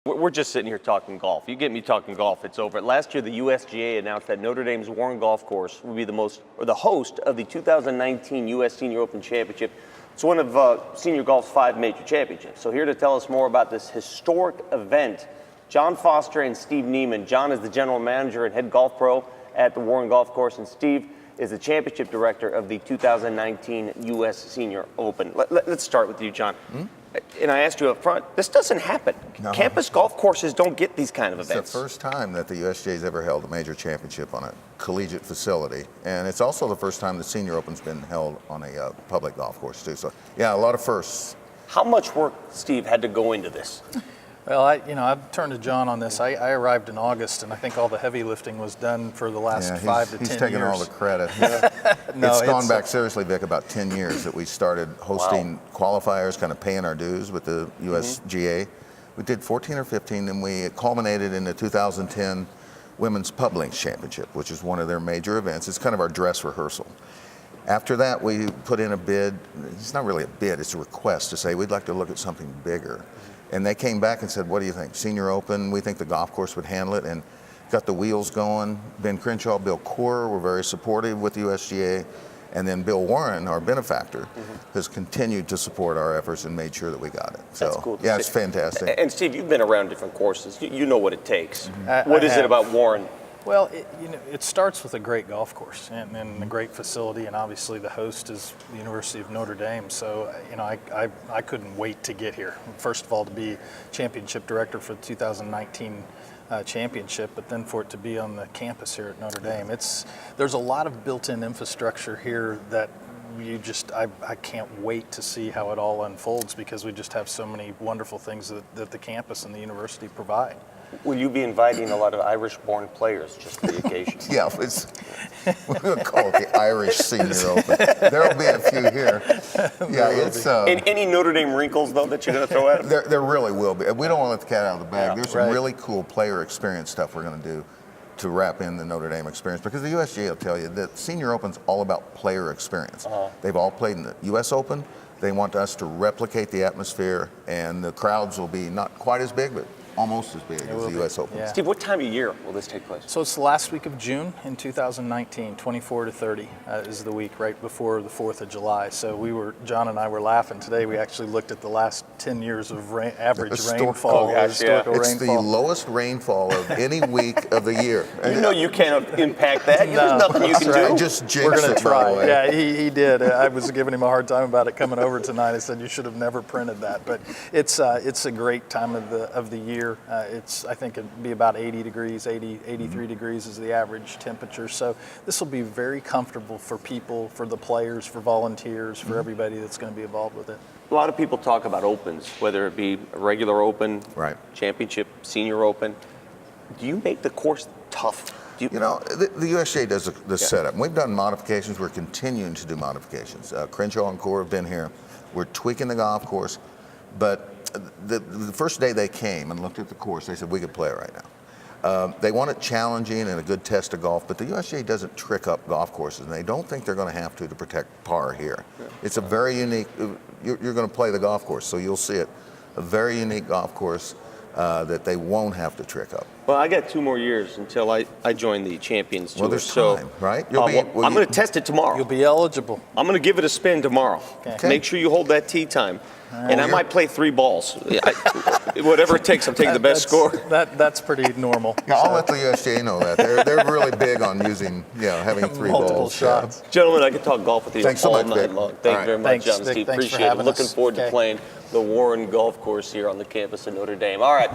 We're just sitting here talking golf. You get me talking golf, it's over. Last year, the USGA announced that Notre Dame's Warren Golf Course will be the host of the 2019 U.S. Senior Open Championship. It's one of senior golf's 5 major championships. So here to tell us more about this historic event, John Foster and Steve Nieman. John is the general manager and head golf pro at the Warren Golf Course, and Steve is the championship director of the 2019 U.S. Senior Open. Let's start with you, John. And I asked you up front, this doesn't happen. No. Campus golf courses don't get these kind of events. It's the first time that the USGA's ever held a major championship on a collegiate facility. And it's also the first time the Senior Open's been held on a public golf course, too. So, yeah, a lot of firsts. How much work, Steve, had to go into this? Well, I've turned to John on this. I arrived in August, and I think all the heavy lifting was done for the last 5 to 10 years. He's taking all the credit. It's gone back, seriously, Vic, about 10 years that we started hosting qualifiers, kind of paying our dues with the USGA. We did 14 or 15, and we culminated in the 2010 Women's Pub Links Championship, which is one of their major events. It's kind of our dress rehearsal. After that, we put in a bid. It's not really a bid, it's a request to say we'd like to look at something bigger. And they came back and said, what do you think? Senior Open, we think the golf course would handle it, and got the wheels going. Ben Crenshaw, Bill Corer were very supportive with the USGA. And then Bill Warren, our benefactor, has continued to support our efforts and made sure that we got it. So, that's cool. Yeah, it's fantastic. And Steve, you've been around different courses. You know what it takes. What is it about Warren? Well, it starts with a great golf course and a great facility, and obviously the host is the University of Notre Dame. So, I couldn't wait to get here. First of all, to be championship director for the 2019 championship, but then for it to be on the campus here at Notre Dame. There's a lot of built-in infrastructure here that I can't wait to see how it all unfolds, because we just have so many wonderful things that the campus and the university provide. Will you be inviting a lot of Irish-born players just for the occasion? Yeah, we're going to call it the Irish Senior Open. There'll be a few here. Yeah, it's. Any Notre Dame wrinkles, though, that you're going to throw at them? There really will be. We don't want to let the cat out of the bag. There's some really cool player experience stuff we're going to do to wrap in the Notre Dame experience, because the USGA will tell you that Senior Open's all about player experience. They've all played in the U.S. Open. They want us to replicate the atmosphere, and the crowds will be not quite as big, but almost as big as the U.S. Open. Yeah. Steve, what time of year will this take place? So it's the last week of June in 2019, 24 to 30 is the week right before the 4th of July. So John and I were laughing today. We actually looked at the last 10 years of average rainfall. It's the lowest rainfall of any week of the year. You know you can't impact that. No, there's nothing you can do. Just jinx We're going to try. It, yeah, he did. I was giving him a hard time about it coming over tonight. I said, you should have never printed that. But it's a great time of the year. I think it'd be about 80 degrees, 83 degrees is the average temperature. So this will be very comfortable for people, for the players, for volunteers, for everybody that's going to be involved with it. A lot of people talk about opens, whether it be a regular open, championship, senior open. Do you make the course tough? The USGA does the setup. We've done modifications. We're continuing to do modifications. Crenshaw and Corer have been here. We're tweaking the golf course. But the first day they came and looked at the course, they said, we could play it right now. They want it challenging and a good test of golf, but the USGA doesn't trick up golf courses, and they don't think they're going to have to protect par here. It's a very unique, you're going to play the golf course, so you'll see it. A very unique golf course that they won't have to trick up. Well, I got 2 more years until I join the Champions Tour. Well, there's time, right? I'm going to test it tomorrow. You'll be eligible. I'm going to give it a spin tomorrow. Okay. Make sure you hold that tee time. And I might play 3 balls. Whatever it takes, I'm taking the best score. That's pretty normal. Yeah, I'll let the USGA know that. They're really big on using, having 3 multiple balls. shots. Gentlemen, I could talk golf with you all night long. Thank you very much, Thanks, John and Vic. Steve. Thanks for Appreciate it. having Looking us. forward to playing the Warren Golf Course here on the campus of Notre Dame. All right.